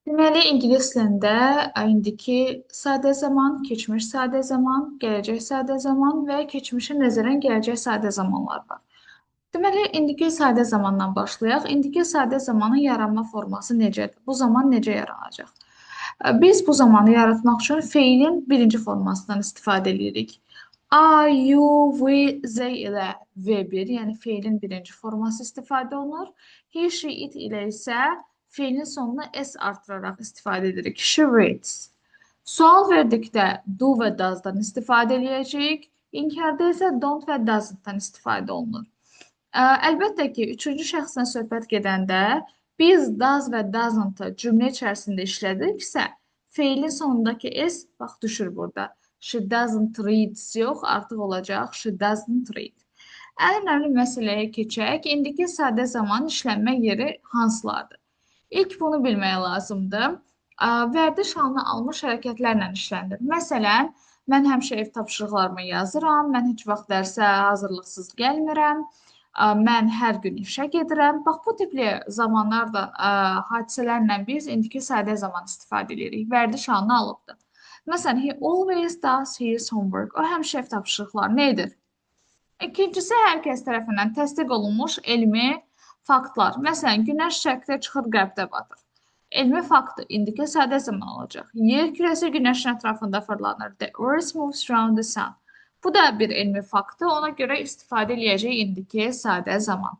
Deməli, ingilis dilində indiki sadə zaman, keçmiş sadə zaman, gələcək sadə zaman və keçmişə nəzərən gələcək sadə zamanlar var. Deməli, indiki sadə zamandan başlayaq. İndiki sadə zamanın yaranma forması necədir? Bu zaman necə yaranacaq? Biz bu zamanı yaratmaq üçün feilin birinci formasından istifadə edirik. I, you, we, they ilə V1, yəni feilin birinci forması istifadə olunur. He, she, it ilə isə feilin sonuna S artıraraq istifadə edirik. She reads. Sual verdikdə do və does'dan istifadə edəcəyik. İnkarda isə don't və doesn't-dan istifadə olunur. Əlbəttə ki, üçüncü şəxsdən söhbət gedəndə biz does və doesn't-ı cümlə içərisində işlədiriksə, feilin sonundakı s bax düşür burada. She doesn't read yox, artıq olacaq she doesn't read. Ən önəmli məsələyə keçək. İndiki sadə zaman işlənmə yeri hansılardır? İlk bunu bilmək lazımdır. Vərdiş halını almış hərəkətlərlə işlənir. Məsələn, mən həmişə ev tapşırıqlarımı yazıram, mən heç vaxt dərsə hazırlıqsız gəlmirəm, mən hər gün işə gedirəm. Bax, bu tipli zamanlarda, hadisələrlə biz indiki sadə zaman istifadə edirik. Vərdiş halını alıbdır. Məsələn, he always does his homework. O həmişə ev tapşırıqlarını edir. İkincisi, hər kəs tərəfindən təsdiq olunmuş elmi faktlar. Məsələn, günəş şərqdə çıxır, qərbdə batır. Elmi faktdır. İndiki sadə zaman olacaq. Yer kürəsi günəşin ətrafında fırlanır. The earth moves around the sun. Bu da bir elmi faktdır. Ona görə istifadə edəcək indiki sadə zaman.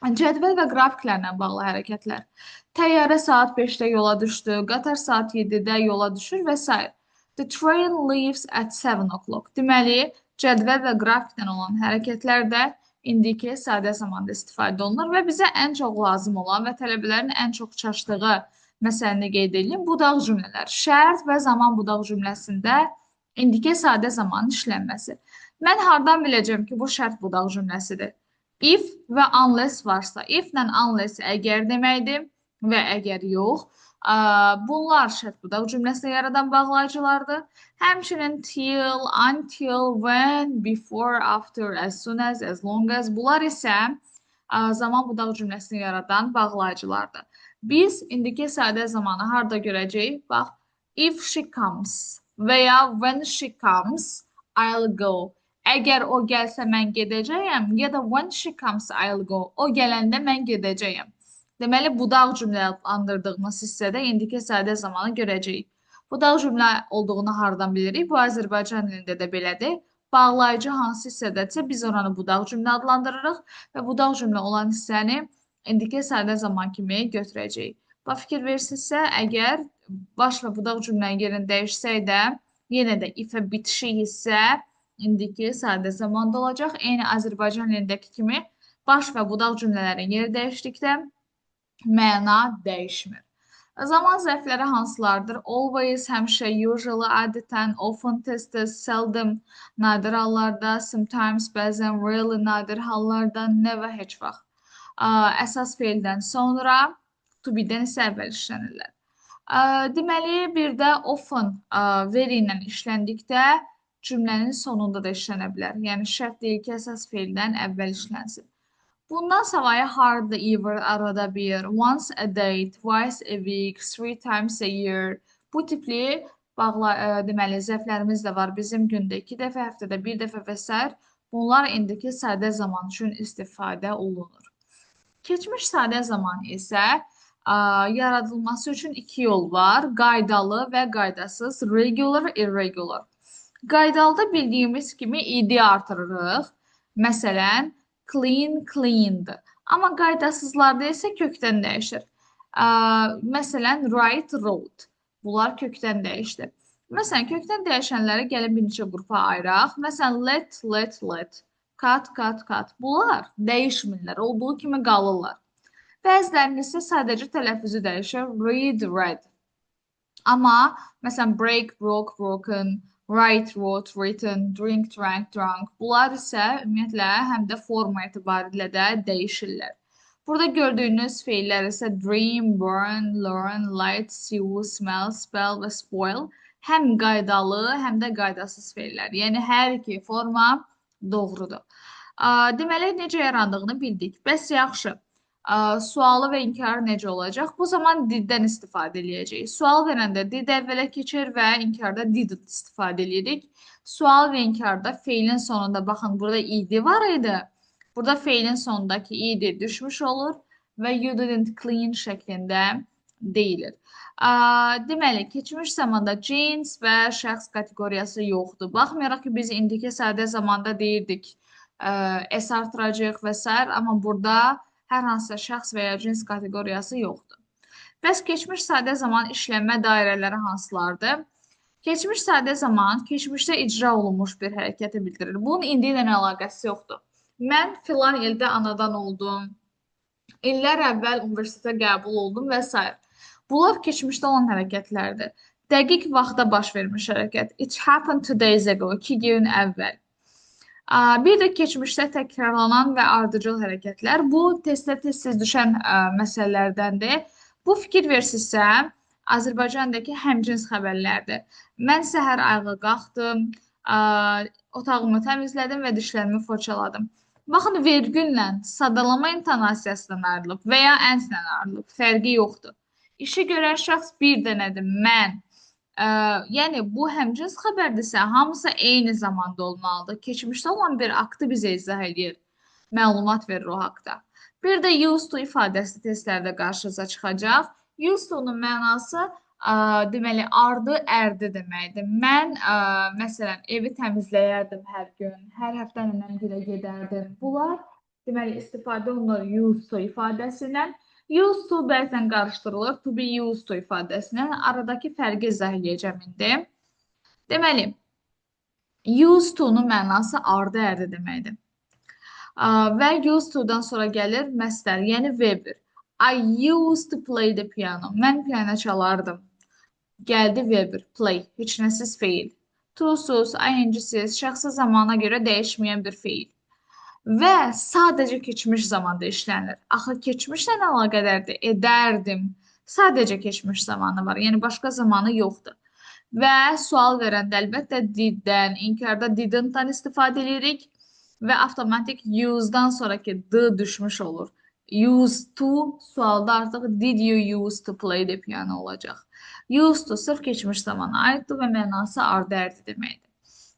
Cədvəl və qrafiklərlə bağlı hərəkətlər. Təyyarə saat 5-də yola düşdü, qatar saat 7-də yola düşür və s. The train leaves at 7 o'clock. Deməli, cədvəl və qrafikdən olan hərəkətlərdə indiki sadə zamanda istifadə olunur və bizə ən çox lazım olan və tələbələrin ən çox çaşdığı məsələni qeyd edeyim. Budaq cümlələr. Şərt və zaman budaq cümləsində indiki sadə zamanın işlənməsi. Mən hardan biləcəm ki, bu şərt budaq cümləsidir? If və unless varsa, if ilə unless əgər deməkdir və əgər yox. Bunlar şərt budaq cümləsini yaradan bağlayıcılardır. Həmçinin till, until, when, before, after, as soon as long as. Bunlar isə zaman budaq cümləsini yaradan bağlayıcılardır. Biz indiki sadə zamanı harda görəcəyik? Bax, if she comes və ya when she comes, I'll go. Əgər o gəlsə mən gedəcəyəm, ya da when she comes I'll go. O gələndə mən gedəcəyəm. Deməli, budaq cümlə adlandırdığımız hissədə indiki sadə zamanı görəcəyik. Budaq cümlə olduğunu hardan bilirik? Bu Azərbaycan dilində də belədir. Bağlayıcı hansı hissədədirsə biz oranı budaq cümlə adlandırırıq və budaq cümlə olan hissəni indiki sadə zaman kimi götürəcəyik. Bax, fikir versinizsə, əgər baş və budaq cümlənin yerini dəyişsək də, yenə də if-ə bitişik hissə indiki sadə zamanda olacaq. Eyni Azərbaycan dilindəki kimi baş və budaq cümlələrin yeri dəyişdikdə məna dəyişmir. Zaman zərfləri hansılardır? Always, həmişə, usually, adətən, often, tez-tez, seldom, nadir hallarda, sometimes, bəzən, really, nadir hallarda, never, heç vaxt. Əsas feildən sonra, to be-dən isə əvvəl işlənirlər. Deməli, bir də often very ilə işləndikdə cümlənin sonunda da işlənə bilər. Yəni, şərt deyil ki, əsas feildən əvvəl işlənsin. Bundan savayı hard, ever, arada bir, once a day, twice a week, three times a year. Bu tipli deməli, zərflərimiz də var. Bizim gündə 2 dəfə, həftədə 1 dəfə və s. Bunlar indiki sadə zaman üçün istifadə olunur. Keçmiş sadə zaman isə yaradılması üçün 2 yol var. Qaydalı və qaydasız, regular, irregular. Qaydalıda bildiyimiz kimi id artırırıq. Məsələn, clean, cleaned. Amma qaydasızlarda isə kökdən dəyişir. Məsələn, write, wrote. Bunlar kökdən dəyişdi. Məsələn, kökdən dəyişənləri gəlin bir neçə qrupa ayıraq. Məsələn, let, let, let. Cut, cut, cut. Bunlar dəyişmirlər, olduğu kimi qalırlar. Bəzilərinin isə sadəcə tələffüzü dəyişir. Read, read. Amma, məsələn, break, broke, broken, write, wrote, written, drink, drank, drunk. Bunlar isə ümumiyyətlə həm də forma etibarilə də dəyişirlər. Burada gördüyünüz feillər isə dream, burn, learn, light, see, smell, spell və spoil həm qaydalı, həm də qaydasız feillər. Yəni, hər iki forma doğrudur. Deməli, necə yarandığını bildik. Bəs yaxşı. Sualı və inkarı necə olacaq? Bu zaman diddən istifadə edəcəyik. Sual verəndə did əvvələ keçir və inkarda did istifadə edirik. Sual və inkarda feilin sonunda, baxın, burada id var idi. Burada feilin sonundakı id düşmüş olur və you didn't clean şəklində deyilir. Deməli, keçmiş zamanda cins və şəxs kateqoriyası yoxdur. Baxmayaraq ki, biz indiki sadə zamanda deyirdik, s artıracaq və s. Amma burada hər hansısa şəxs və ya cins kateqoriyası yoxdur. Bəs keçmiş sadə zaman işlənmə dairələri hansılardır? Keçmiş sadə zaman keçmişdə icra olunmuş bir hərəkəti bildirir. Bunun indi ilə əlaqəsi yoxdur. Mən filan ildə anadan oldum, illər əvvəl universitetə qəbul oldum və s. Bunlar keçmişdə olan hərəkətlərdir. Dəqiq vaxtda baş vermiş hərəkət. It happened 2 days ago, 2 gün əvvəl. Bir də keçmişdə təkrarlanan və ardıcıl hərəkətlər. Bu, testdə tez-tez düşən məsələlərdəndir. Bu fikir versinizsə, Azərbaycandakı həmcins xəbərlərdir. Mən səhər ayağa qalxdım, otağımı təmizlədim və dişlərimi fırçaladım. Baxın, vergüllə, sadalama intonasiyasından ayrılıb və ya ənslə ayrılıb. Fərqi yoxdur. İşi görən şəxs bir dənədir, mən. Yəni, bu həmcins xəbərdirsə, hamısı eyni zamanda olmalıdır. Keçmişdə olan bir aktı bizə izah edir, məlumat verir o haqda. Bir də used to ifadəsi testlərdə qarşınıza çıxacaq. Used to-nun mənası, deməli, ardı, ərdi deməkdir. Mən, məsələn, evi təmizləyərdim hər gün, hər həftə nənəmgilə gedərdim. Bunlar, deməli, istifadə olunur used to ifadəsindən. Used to bəzən qarışdırılır to be used to ifadəsindən. Aradakı fərqi izah edəcəm indi. Deməli, used to-nun mənası ardı, ərdi deməkdir. Və used to-dan sonra gəlir məsdər, yəni verb. I used to play the piano. Mən piano çalardım. Gəldi verb, play, heç nəsiz feil. To-suz, ing-siz, şəxsi zamana görə dəyişməyən bir feil. Və sadəcə keçmiş zamanda işlənir. Axı, keçmişlə əlaqədardır, edərdim. Sadəcə keçmiş zamanı var, yəni başqa zamanı yoxdur. Və sual verəndə əlbəttə diddən, inkarda didn't-dan istifadə edirik və avtomatik use'dan sonraki d düşmüş olur. Used to, sualda artıq did you use to play the piano olacaq. Used to sırf keçmiş zamana aiddir və mənası ardı, ərdi deməkdir.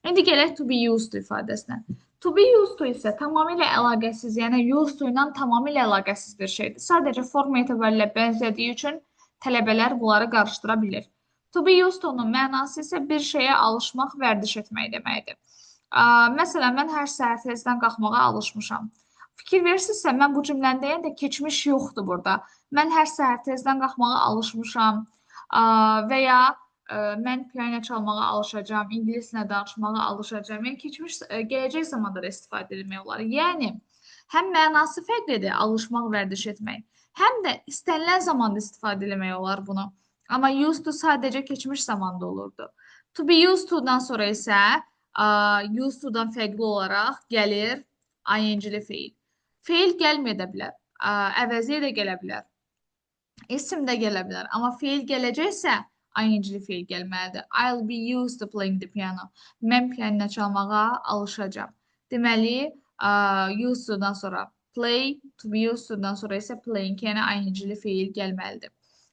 İndi gələk to be used to ifadəsinə. To be used to isə tamamilə əlaqəsiz, yəni used to ilə tamamilə əlaqəsiz bir şeydir. Sadəcə forma etibarilə bənzədiyi üçün tələbələr bunları qarışdıra bilir. To be used to-nun mənası isə bir şeyə alışmaq, vərdiş etmək deməkdir. Məsələn, mən hər səhər tezdən qalxmağa alışmışam. Fikir verirsinizsə, mən bu cümləni deyəndə keçmiş yoxdur burada. Mən hər səhər tezdən qalxmağa alışmışam və ya mən piano çalmağa alışacağam, ingilislə danışmağa alışacağam. Yəni, keçmiş, gələcək zamanda da istifadə edilmək olar. Yəni, həm mənası fərqlidir, alışmaq, vərdiş etmək, həm də istənilən zamanda istifadə etmək olar bunu. Amma used to sadəcə keçmiş zamanda olurdu. To be used to-dan sonra isə used to-dan fərqli olaraq gəlir ing-li feil. Feil gəlməyə də bilər, əvəziyə də gələ bilər, isim də gələ bilər. Amma feil gələcəksə, ing-li feil gəlməlidir. I'll be used to playing the piano. Mən piano çalmağa alışacağam. Deməli, used to-dan sonra play, to be used to-dan sonra isə playing, yəni ing-li feil gəlməlidir.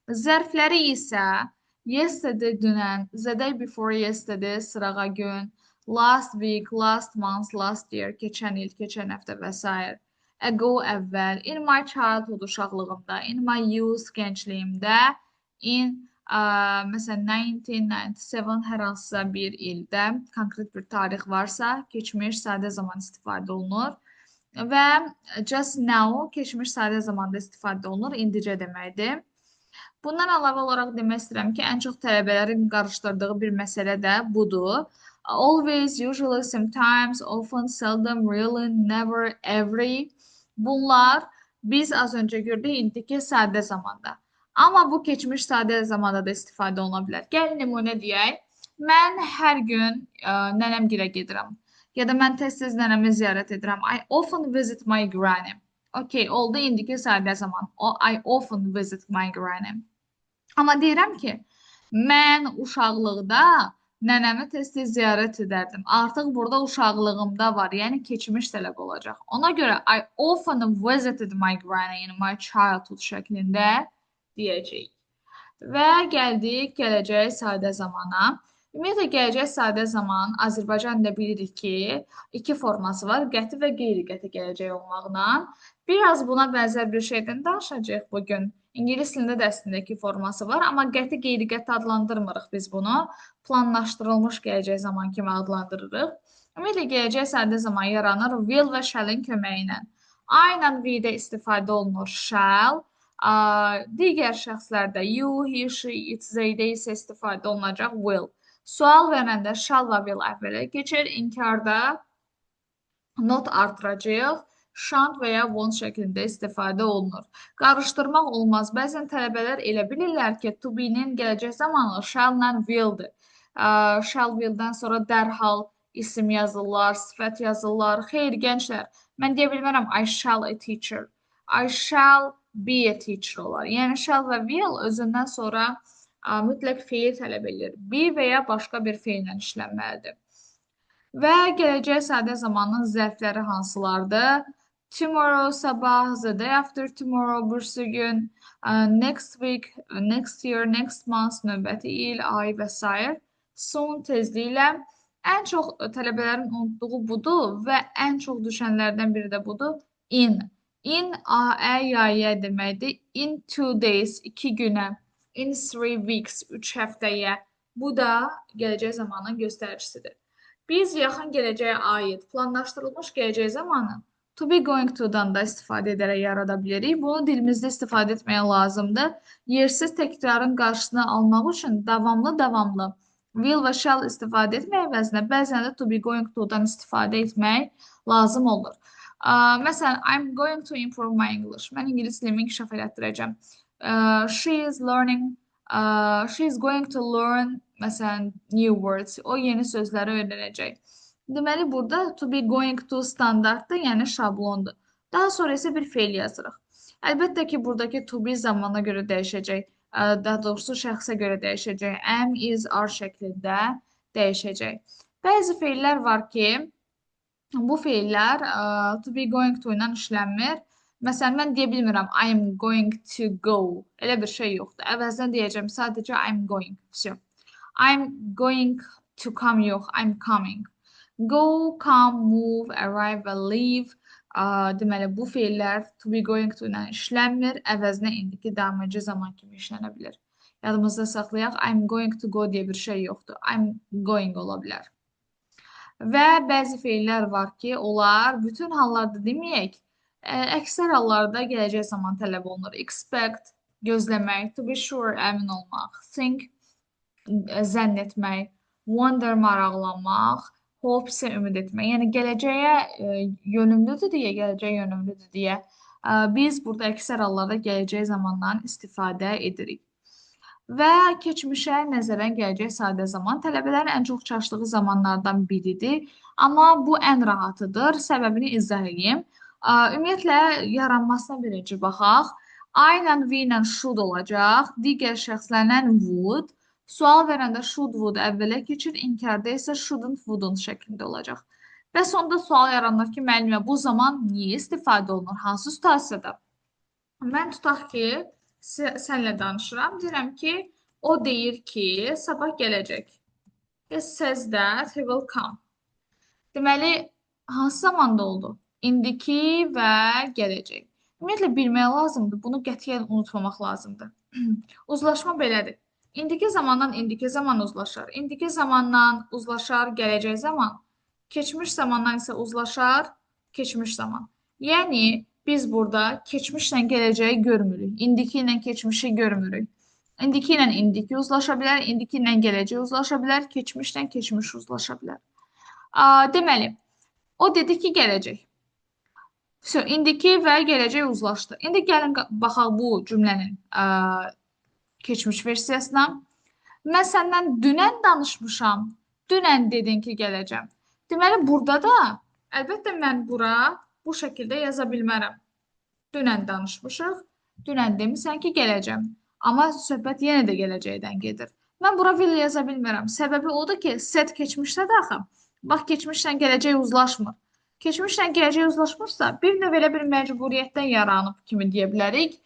Zərfləri isə yesterday, dünən, the day before yesterday, sırağa gün, last week, last month, last year, keçən il, keçən həftə və s. Ago, əvvəl, in my childhood, uşaqlığımda, in my youth, gəncliyimdə, in, məsələn, 1997, hər hansısa bir ildə, konkret bir tarix varsa, keçmiş sadə zaman istifadə olunur. Və just now, keçmiş sadə zamanda istifadə olunur, indicə deməkdir. Bundan əlavə olaraq demək istəyirəm ki, ən çox tələbələrin qarışdırdığı bir məsələ də budur. Always, usually, sometimes, often, seldom, really, never, every. Bunlar biz az öncə gördük indiki sadə zamanda. Amma bu keçmiş sadə zamanda da istifadə oluna bilər. Gəlin nümunə deyək. Mən hər gün nənəmgilə gedirəm. Ya da mən tez-tez nənəmi ziyarət edirəm. I often visit my granny. Okay, oldu indiki sadə zaman. I often visit my granny. Amma deyirəm ki, mən uşaqlıqda nənəmi tez-tez ziyarət edərdim. Artıq burada uşaqlığımda var, yəni keçmiş tələb olacaq. Ona görə I often visited my granny in my childhood şəklində deyəcəyik. Və gəldik gələcək sadə zamana. Ümumiyyətlə, gələcək sadə zaman Azərbaycan dilində bilirik ki, iki forması var, qəti və qeyri-qəti gələcək olmaqla. Biraz buna bənzər bir şeydən danışacağıq bugün. İngilis dilində də əslində iki forması var, amma qəti, qeyri-qəti adlandırmırıq biz bunu. Planlaşdırılmış gələcək zaman kimi adlandırırıq. Ümumiyyətlə, gələcək sadə zaman yaranır will və shall-in köməyi ilə. Aynən will-də istifadə olunur shall. Digər şəxslərdə you, he, she, it, they-də isə istifadə olunacaq will. Sual verəndə shall və will əvvələ keçir. İnkarda not artıracağıq. Shan't və ya won't şəklində istifadə olunur. Qarışdırmaq olmaz. Bəzən tələbələr elə bilirlər ki, to be-nin gələcək zamanı shall-la will-dir. Shall will-dən sonra dərhal isim yazırlar, sifət yazırlar. Xeyr, gənclər, mən deyə bilmərəm I shall a teacher. I shall be a teacher olar. Yəni, shall və will özündən sonra mütləq feil tələb edir. Be və ya başqa bir feillə işlənməlidir. Və gələcək sadə zamanın zərfləri hansılardır? Tomorrow, sabah, the day after tomorrow, birisi gün, next week, next year, next month, növbəti il, ay və s. Soon tezliklə. Ən çox tələbələrin unutduğu budur və ən çox düşənlərdən biri də budur. In. In, ya deməkdir. In 2 days, 2 günə. In 3 weeks, 3 həftəyə. Bu da gələcək zamanın göstəricisidir. Biz yaxın gələcəyə aid planlaşdırılmış gələcək zamanı to be going to-dan da istifadə edərək yarada bilərik. Bunu dilimizdə istifadə etməyə lazımdır. Yersiz təkrarın qarşısını almaq üçün davamlı will və shall istifadə etmək əvəzinə bəzən də to be going to-dan istifadə etmək lazım olur. Məsələn, I'm going to improve my English. Mən ingilis dilimi inkişaf elətdirəcəm. She is going to learn, məsələn, new words. O yeni sözləri öyrənəcək. Deməli, burada to be going to standartdır, yəni şablondur. Daha sonra isə bir feil yazırıq. Əlbəttə ki, buradakı to be zamana görə dəyişəcək. Daha doğrusu şəxsə görə dəyişəcək. Am, is, are şəklində dəyişəcək. Bəzi feillər var ki, bu feillər to be going to ilə işlənmir. Məsələn, mən deyə bilmirəm I'm going to go. Elə bir şey yoxdur. Əvəzdən deyəcəm sadəcə I'm going. I'm going to come yox, I'm coming. Go, come, move, arrive və leave. Deməli, bu feillər to be going to ilə işlənmir. Əvəzinə indiki davam edici zaman kimi işlənə bilər. Yadımızda saxlayaq, I'm going to go deyə bir şey yoxdur. I'm going ola bilər. Və bəzi feillər var ki, onlar bütün hallarda deməyək, əksər hallarda gələcək zaman tələb olunur. Expect, gözləmək, to be sure, əmin olmaq, think, zənn etmək, wonder, maraqlanmaq, hope isə ümid etmək. Yəni, gələcəyə yönümlüdür deyə, biz burada əksər hallarda gələcək zamandan istifadə edirik. Və keçmişə nəzərən gələcək sadə zaman tələbələrin ən çox çaşdığı zamanlardan biridir. Amma bu ən rahatıdır. Səbəbini izah edeyim. Ümumiyyətlə, yaranmasına birinci baxaq. I ilə V ilə should olacaq. Digər şəxslərlə would. Sual verəndə should, would əvvələ keçir. İnkarda isə shouldn't, wouldn't şəklində olacaq. Və sonda sual yaranır ki, müəllimə, bu zaman niyə istifadə olunur? Hansı situasiyada? Mən tutaq ki, sənlə danışıram. Deyirəm ki, o deyir ki, sabah gələcək. He says that he will come. Deməli, hansı zamanda oldu? İndiki və gələcək. Ümumiyyətlə, bilmək lazımdır. Bunu qətiyyən unutmamaq lazımdır. Uzlaşma belədir. İndiki zamandan indiki zaman uzlaşar. İndiki zamandan uzlaşar gələcək zaman. Keçmiş zamandan isə uzlaşar keçmiş zaman. Yəni, biz burada keçmişlə gələcəyi görmürük. İndiki ilə keçmişi görmürük. İndiki ilə indiki uzlaşa bilər, indiki ilə gələcək uzlaşa bilər, keçmişlə keçmiş uzlaşa bilər. Deməli, o dedi ki, gələcək. İndiki və gələcək uzlaşdı. İndi gəlin baxaq bu cümlənin keçmiş versiyasına. Mən səndən dünən danışmışam. Dünən dedin ki, gələcəm. Deməli, burada da əlbəttə mən bura bu şəkildə yaza bilmərəm. Dünən danışmışıq. Dünən demisən ki, gələcəm. Amma söhbət yenə də gələcəkdən gedir. Mən bura will yaza bilmirəm. Səbəbi odur ki, set keçmişdə də axı. Bax, keçmişlə gələcək uzlaşmır. Keçmişlə gələcək uzlaşmırsa, bir növ elə bir məcburiyyətdən yaranıb kimi deyə bilərik.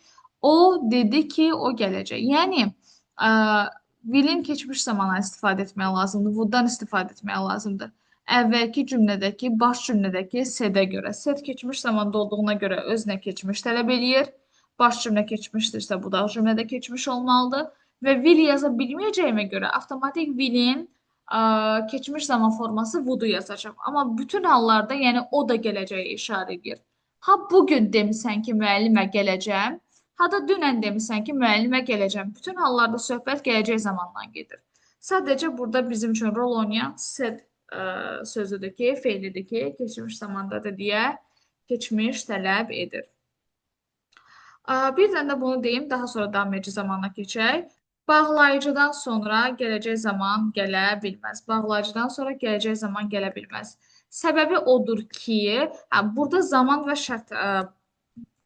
O dedi ki, o gələcək. Yəni, ə, willin keçmiş zamana istifadə etmək lazımdır, would-dan istifadə etmək lazımdır. Əvvəlki cümlədəki, baş cümlədəki set-ə görə. Set keçmiş zamanda olduğuna görə özünə keçmiş tələb eləyir. Baş cümlə keçmişdirsə, bu da cümlədə keçmiş olmalıdır. Və will yaza bilməyəcəyimə görə avtomatik willin keçmiş zaman forması would yazacaq. Amma bütün hallarda, yəni o da gələcəyə işarə edir. Ha bugün demisən ki, müəllimə gələcəm, ha da dünən demisən ki, müəllimə gələcəm. Bütün hallarda söhbət gələcək zamandan gedir. Sadəcə burada bizim üçün rol oynayan said sözüdür ki, feilidir ki, keçmiş zamandadır deyə keçmiş tələb edir. Bir dənə də bunu deyim, daha sonra davam edici zamana keçək. Bağlayıcıdan sonra gələcək zaman gələ bilməz. Bağlayıcıdan sonra gələcək zaman gələ bilməz. Səbəbi odur ki, burada zaman və şərt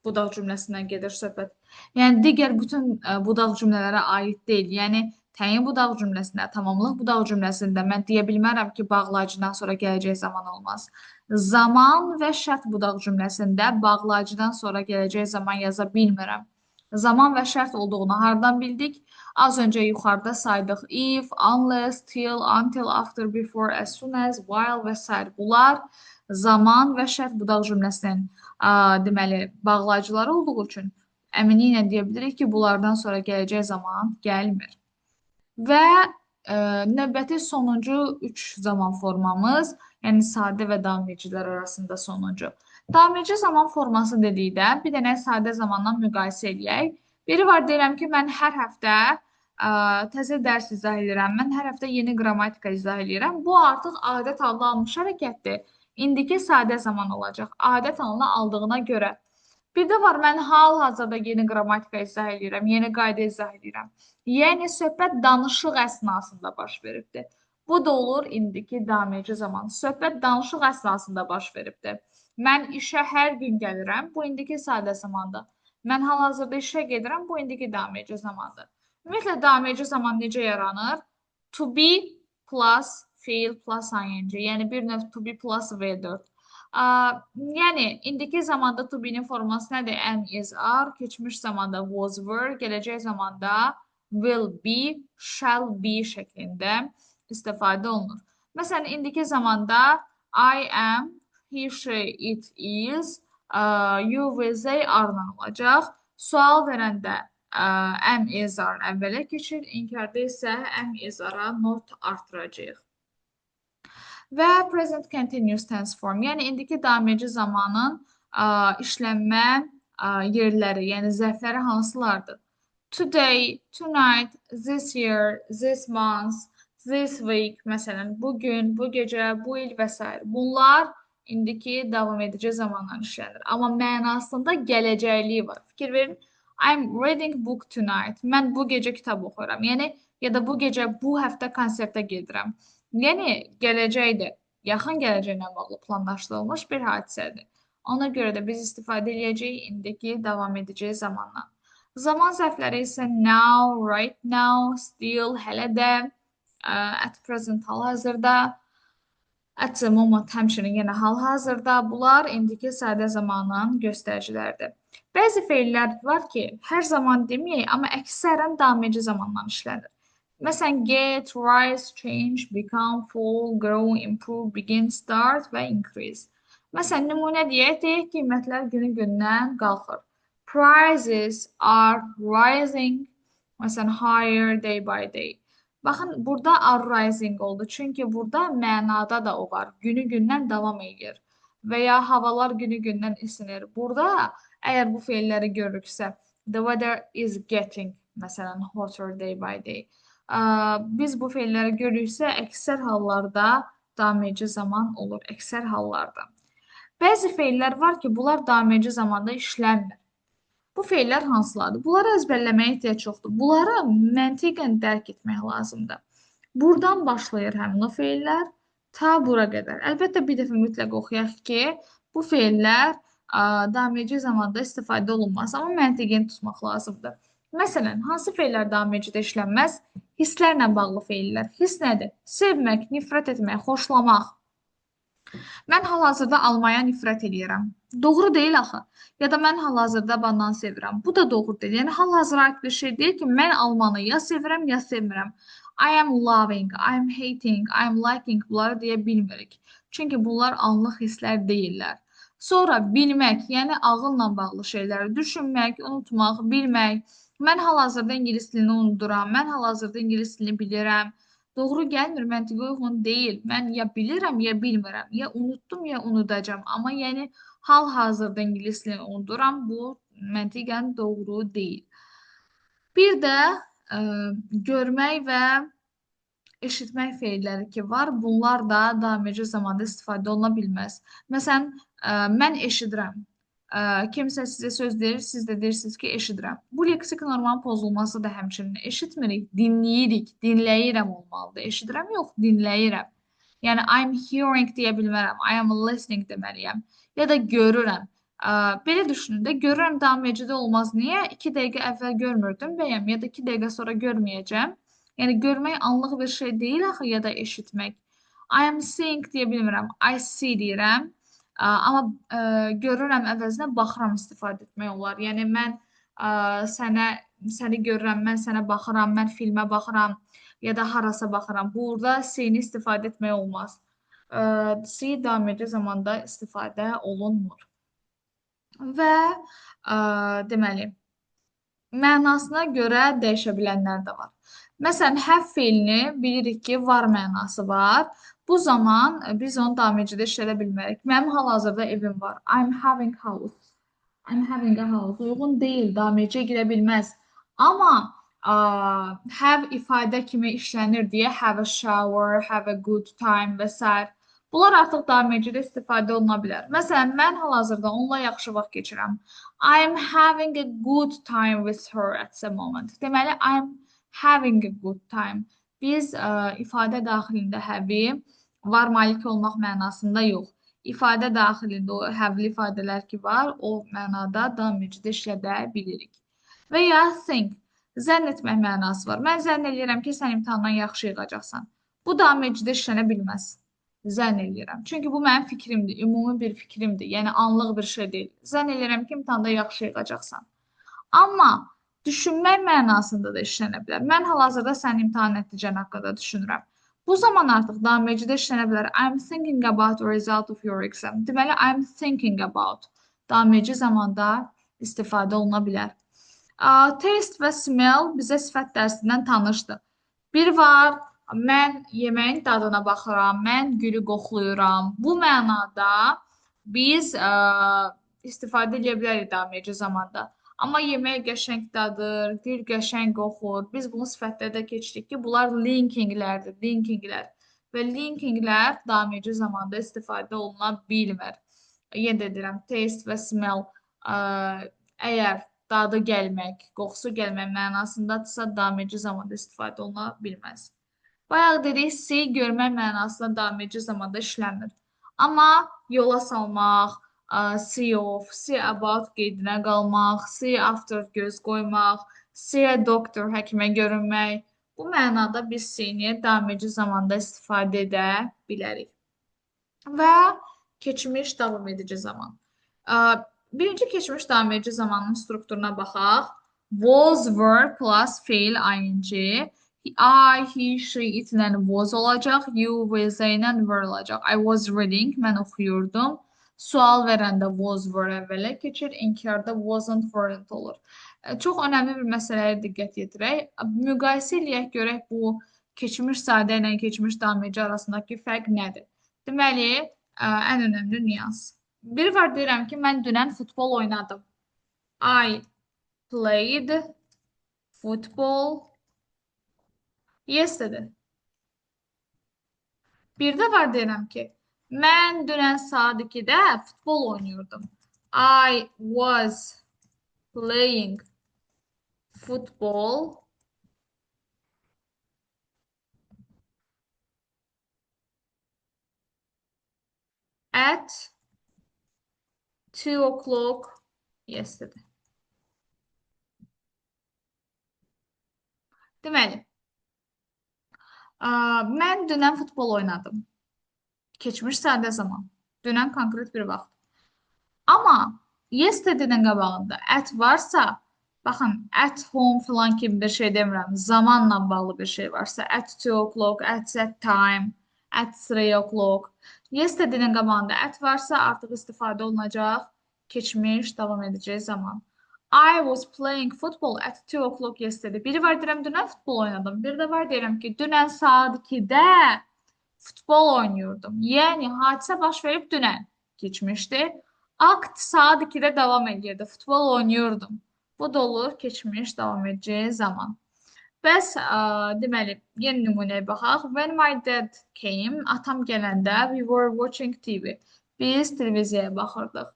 budaq cümləsindən gedir söhbət. Yəni digər bütün budaq cümlələrə aid deyil. Yəni təyin budaq cümləsində, tamamlıq budaq cümləsində mən deyə bilmərəm ki, bağlayıcıdan sonra gələcək zaman olmaz. Zaman və şərt budaq cümləsində bağlayıcıdan sonra gələcək zaman yaza bilmirəm. Zaman və şərt olduğunu hardan bildik? Az öncə yuxarıda saydıq. If, unless, till, until, after, before, as soon as, while və s. Bunlar zaman və şərt budaq cümləsinin deməli bağlayıcıları olduğu üçün əminliklə deyə bilərik ki, bunlardan sonra gələcək zaman gəlmir. Və növbəti sonuncu 3 zaman formamız, yəni sadə və davam edicilər arasında sonuncu. Davam edici zaman forması dedikdə bir dənə sadə zamandan müqayisə eləyək. Biri var, deyirəm ki, mən hər həftə təzə dərs izah edirəm, mən hər həftə yeni qrammatika izah edirəm. Bu artıq adət halına almış hərəkətdir. İndiki sadə zaman olacaq. Adət halına aldığına görə. Bir də var, mən hal-hazırda yeni qrammatika izah edirəm, yeni qayda izah edirəm. Yəni, söhbət danışıq əsnasında baş veribdir. Bu da olur indiki davam edici zaman. Söhbət danışıq əsnasında baş veribdir. Mən işə hər gün gəlirəm, bu indiki sadə zamandır. Mən hal-hazırda işə gedirəm, bu indiki davam edici zamandır. Ümumiyyətlə, davam edici zaman necə yaranır? To be plus fiil plus ing. Yəni, bir növ to be plus V4. Yəni, indiki zamanda to be-nin forması nədir? Am, is, are. Keçmiş zamanda was, were. Gələcək zamanda will be, shall be şəklində istifadə olunur. Məsələn, indiki zamanda I am, he, she, it is, you, we, they are-la olacaq. Sual verəndə am, is, are əvvələ keçir. İnkarda isə am, is, are-a not artıracaq. Və present continuous tense form, yəni indiki davam edici zamanın işlənmə yerləri, yəni zərfləri hansılardır? Today, tonight, this year, this month, this week, məsələn, bugün, bu gecə, bu il və s. Bunlar indiki davam edici zamandan işlənir. Amma mənasında gələcəkliyi var. Fikir verin. I'm reading book tonight. Mən bu gecə kitab oxuyuram. Yəni, ya da bu gecə, bu həftə konsertə gedirəm. Yəni, gələcəkdir. Yaxın gələcəklə bağlı planlaşdırılmış bir hadisədir. Ona görə də biz istifadə edəcəyik indiki davam edici zamandan. Zaman zərfləri isə now, right now, still, hələ də, at present, hal-hazırda, at the moment, həmçinin yenə hal-hazırda. Bunlar indiki sadə zamanın göstəriciləridir. Bəzi feillər var ki, hər zaman deməyək, amma əksərən davam edici zamandan işlənir. Məsələn, get, rise, change, become, fall, grow, improve, begin, start və increase. Məsələn, nümunə deyək ki, qiymətlər günü-gündən qalxır. Prices are rising, məsələn, higher day by day. Baxın, burada are rising oldu. Çünki burada mənada da o var. Günü-gündən davam edir. Və ya havalar günü-gündən isinir. Burada, əgər bu feilləri görürüksə, the weather is getting, məsələn, hotter day by day. Biz bu feilləri görürüksə, əksər hallarda davam edici zaman olur. Əksər hallarda. Bəzi feillər var ki, bunlar davam edici zamanda işlənmir. Bu feillər hansılardır? Bunları əzbərləməyə ehtiyac yoxdur. Bunları məntiqən dərk etmək lazımdır. Buradan başlayır həmin o feillər, ta bura qədər. Əlbəttə, bir dəfə mütləq oxuyaq ki, bu feillər davam edici zamanda istifadə olunmaz, amma məntiqini tutmaq lazımdır. Məsələn, hansı feillər davam edicidə işlənməz? Hisslərlə bağlı feillər. Hiss nədir? Sevmək, nifrət etmək, xoşlamaq. Mən hal-hazırda almaya nifrət edirəm. Doğru deyil axı. Ya da mən hal-hazırda banan sevirəm. Bu da doğru deyil. Yəni hal-hazıra aid bir şey deyil ki, mən almanı ya sevirəm, ya sevmirəm. I am loving, I am hating, I am liking bunları deyə bilmirik. Çünki bunlar anlıq hisslər deyillər. Sonra bilmək, yəni ağılla bağlı şeyləri düşünmək, unutmaq, bilmək. Mən hal-hazırda ingilis dilini unuduram. Mən hal-hazırda ingilis dilini bilirəm. Doğru gəlmir, məntiqə uyğun deyil. Mən ya bilirəm, ya bilmirəm. Ya unutdum, ya unudacam. Amma yəni hal-hazırda ingilis dilini unuduram. Bu məntiqən doğru deyil. Bir də görmək və eşitmək feilləri ki var, bunlar da daim edici zamanda istifadə oluna bilməz. Məsələn, mən eşidirəm. Kimsə sizə söz deyir, siz də deyirsiniz ki, eşidirəm. Bu leksik normanın pozulması da həmçinin eşitmirik, dinləyirik, dinləyirəm olmalıdır. Eşidirəm yox, dinləyirəm. Yəni I'm hearing deyə bilmərəm, I am listening deməliyəm. Ya da görürəm. Belə düşünün də, görürəm daim edicidə olmaz. Niyə? 2 dəqiqə əvvəl görmürdüm bəyəm, ya da 2 dəqiqə sonra görməyəcəm. Yəni görmək anlıq bir şey deyil axı ya da eşitmək. I am seeing deyə bilmirəm. I see deyirəm. Amma görürəm əvəzinə baxıram istifadə etmək olar. Yəni mən səni görürəm, mən sənə baxıram, mən filmə baxıram ya da harasa baxıram. Burada see-ni istifadə etmək olmaz. See daim edici zamanda istifadə olunmur. Və deməli mənasına görə dəyişə bilənlər də var. Məsələn, have feilini bilirik ki, var mənası var. Bu zaman biz onu daim edicidə işlədə bilmərik. Mənim hal-hazırda evim var. I'm having house. I'm having a house. Uyğun deyil, daim ediciyə girə bilməz. Amma have ifadə kimi işlənir deyə have a shower, have a good time və s. Bunlar artıq daim edicidə istifadə oluna bilər. Məsələn, mən hal-hazırda onunla yaxşı vaxt keçirəm. I'm having a good time with her at the moment. Deməli, I'm having a good time. Biz ifadə daxilində have-i var malik olmaq mənasında yox. İfadə daxilində o have-li ifadələr ki var, o mənada daim edicidə işlədə bilirik. Və ya think. Zənn etmək mənası var. Mən zənn edirəm ki, sən imtahandan yaxşı yığacaqsan. Bu daim edicidə işlənə bilməz. Zənn edirəm. Çünki bu mənim fikrimdir, ümumi bir fikrimdir. Yəni anlıq bir şey deyil. Zənn edirəm ki, imtahanda yaxşı yığacaqsan. Amma düşünmək mənasında da işlənə bilər. Mən hal-hazırda sənin imtahan nəticən haqqında düşünürəm. Bu zaman artıq daim edicidə işlənə bilər. I'm thinking about the result of your exam. Deməli, I'm thinking about. Daim edici zamanda istifadə oluna bilər. Taste və smell bizə sifət dərsindən tanışdır. Bir var, mən yeməyin dadına baxıram, mən gülü qoxluyuram. Bu mənada biz istifadə edə bilərik daim edici zamanda. Amma yemək qəşəng dadır, gül qəşəng qoxur. Biz bunu sifətlərdə keçdik ki, bunlar linkinglərdir, linkinglər. Və linkinglər daim edici zamanda istifadə oluna bilmir. Yenə də deyirəm, taste və smell əgər dadı gəlmək, qoxusu gəlmək mənasındadırsa, daim edici zamanda istifadə oluna bilməz. Bayaq dedik, see görmək mənasında daim edici zamanda işlənmir. Amma yola salmaq, see off, see about qeydinə qalmaq, see after göz qoymaq, see a doctor həkimə görünmək. Bu mənada biz see-ni daim edici zamanda istifadə edə bilərik. Və keçmiş davam edici zaman. Birinci keçmiş daim edici zamanın strukturuna baxaq. Was, were plus fail ing. I, he, she, it ilə was olacaq. You, we, they ilə were olacaq. I was reading, mən oxuyurdum. Sual verəndə was, were əvvələ keçir. İnkarda wasn't, weren't olur. Çox önəmli bir məsələyə diqqət yetirək. Müqayisə eləyək, görək bu keçmiş sadə ilə keçmiş daim edici arasındakı fərq nədir? Deməli, ən önəmli nüans. Bir var deyirəm ki, mən dünən futbol oynadım. I played football yesterday. Bir də var deyirəm ki, mən dünən saat 2-də futbol oynuyordum. I was playing football at 2 o'clock yesterday. Deməli, Mən dünən futbol oynadım. Keçmiş sadə zaman. Dünən konkret bir vaxt. Amma yesterday-dən qabağında at varsa, baxın, at home filan kimi bir şey demirəm. Zamanla bağlı bir şey varsa, at 2 o'clock, at that time, at 3 o'clock. Yesterday-dən qabağında at varsa, artıq istifadə olunacaq. Keçmiş, davam edəcək zaman. I was playing football at 2 o'clock yesterday. Biri var deyirəm, dünən futbol oynadım. Bir də var deyirəm ki, dünən saat 2-də futbol oynuyordum. Yəni, hadisə baş verib dünən keçmişdi. Akt saat 2-də davam edirdi. Futbol oynuyordum. Bu da olur keçmiş davam edeceği zaman. Bəs, deməli, yeni nümunəyə baxaq. When my dad came, atam gələndə, we were watching TV. Biz televiziyaya baxırdıq.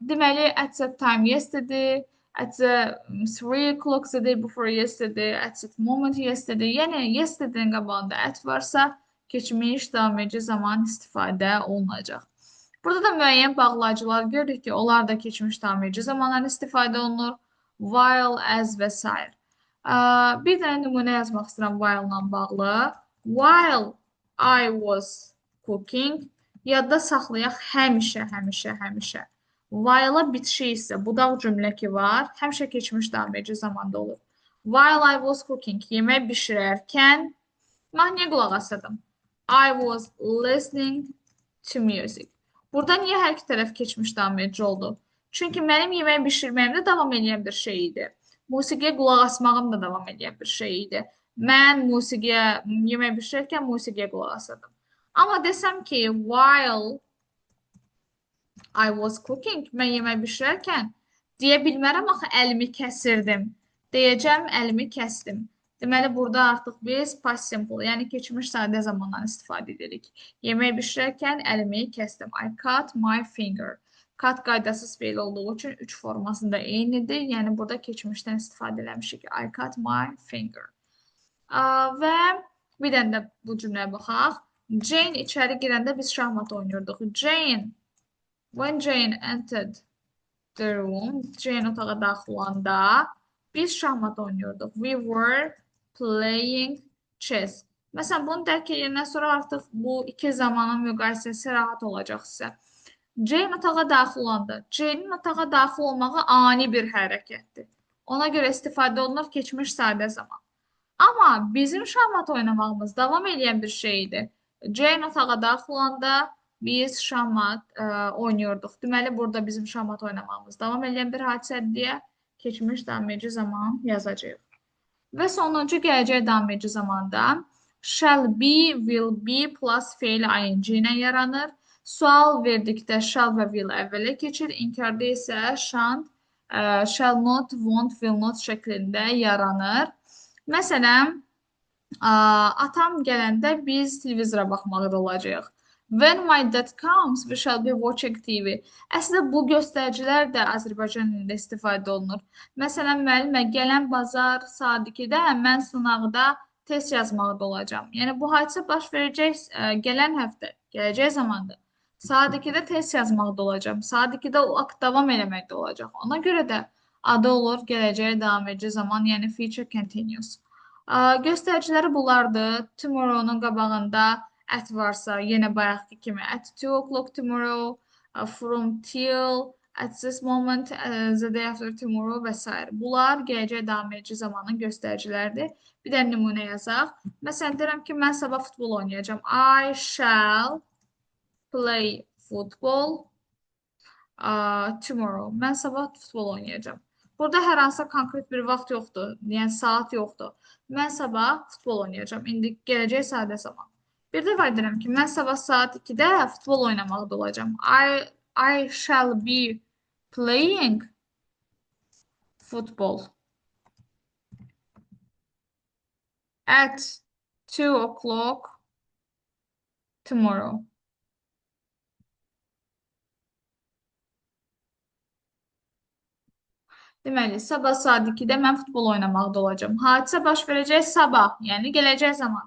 Deməli, at that time yesterday, at the 3 o'clock the day before yesterday, at that moment yesterday. Yəni, yesterday'in qabağında at varsa, keçmiş davam edici zaman istifadə olunacaq. Burada da müəyyən bağlayıcılar görürük ki, onlar da keçmiş davam edici zamanlar istifadə olunur. While, as və s. Bir dənə nümunə yazmaq istəyirəm while ilə bağlı. While I was cooking, yadda saxlayaq həmişə, həmişə, həmişə. While-a bitişik isə budaq cümlə ki var, həmişə keçmiş davam edici zamanda olur. While I was cooking, yemək bişirərkən mahnıya qulaq asırdım. I was listening to music. Burada niyə hər iki tərəf keçmiş davam edici oldu? Çünki mənim yemək bişirməyimdə davam edən bir şey idi. Musiqiyə qulaq asmağım da davam edən bir şey idi. Mən yemək bişirərkən musiqiyə qulaq asırdım. Amma desəm ki, while I was cooking, mən yemək bişirərkən deyə bilmərəm axı əlimi kəsirdim. Deyəcəm əlimi kəsdim. Deməli, burada artıq biz past simple, yəni keçmiş sadə zamandan istifadə edirik. Yemək bişirərkən əlimi kəsdim. I cut my finger. Cut qaydasız feil olduğu üçün 3 formasında eynidir. Yəni, burada keçmişdən istifadə eləmişik. I cut my finger. Və bir dənə də bu cümləyə baxaq. Jane içəri girəndə biz şahmat oynuyorduk. When Jane entered the room, Jane otağa daxil olanda biz şahmat oynuyorduk. We were playing chess. Məsələn, bunu dərk edəndən sonra artıq bu iki zamanın müqayisəsi rahat olacaq sizə. Jane otağa daxil olanda, Jane'in otağa daxil olmağı ani bir hərəkətdir. Ona görə istifadə olunur keçmiş sadə zaman. Amma bizim şahmat oynamağımız davam edən bir şeydir. Jane otağa daxil olanda biz şahmat oynuyorduk. Deməli, burada bizim şahmat oynamağımız davam edən bir hadisədir deyə keçmiş davam edici zaman yazacağıq. Və sonuncu gələcək davam edici zamanda shall be, will be plus feil ing ilə yaranır. Sual verdikdə shall və will əvvələ keçir. İnkarda isə shan't, shall not, won't, will not şəklində yaranır. Məsələn, atam gələndə biz televizora baxmaqda olacağıq. When my dad comes, we shall be watching TV. Əslində, bu göstəricilər də Azərbaycan dilində istifadə olunur. Məsələn, müəllimə, gələn bazar saat 2-də mən sınaqda test yazmaqda olacağım. Yəni, bu hadisə baş verəcək gələn həftə, gələcək zamanda. Saat 2-də test yazmaqda olacağım. Saat 2-də o akt davam eləməkdə olacaq. Ona görə də adı olur gələcəyə davam edici zaman, yəni future continuous. Göstəriciləri bunlardır. Tomorrow-nun qabağında at varsa, yenə bayaqki kimi at 2 o'clock tomorrow, from till, at this moment, the day after tomorrow və s. Bunlar gələcək davam edici zamanın göstəriciləridir. Bir də nümunə yazaq. Məsələn, deyirəm ki, mən sabah futbol oynayacağım. I shall play football tomorrow. Mən sabah futbol oynayacağım. Burada hər hansısa konkret bir vaxt yoxdur, yəni saat yoxdur. Mən sabah futbol oynayacağım. İndi gələcək sadə zaman. Bir də var deyirəm ki, mən sabah saat 2-də futbol oynamaqda olacağım. I shall be playing football at 2 o'clock tomorrow. Deməli, sabah saat 2-də mən futbol oynamaqda olacağım. Hadisə baş verəcək sabah, yəni gələcək zaman.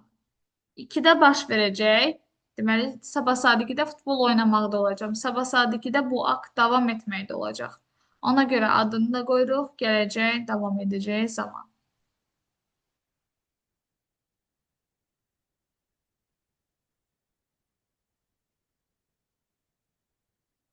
2-də baş verəcək. Deməli, sabah saat 2-də futbol oynamaqda olacağım. Sabah saat 2-də bu akt davam etməkdə olacaq. Ona görə adını da qoyuruq, gələcək davam edəcək zaman.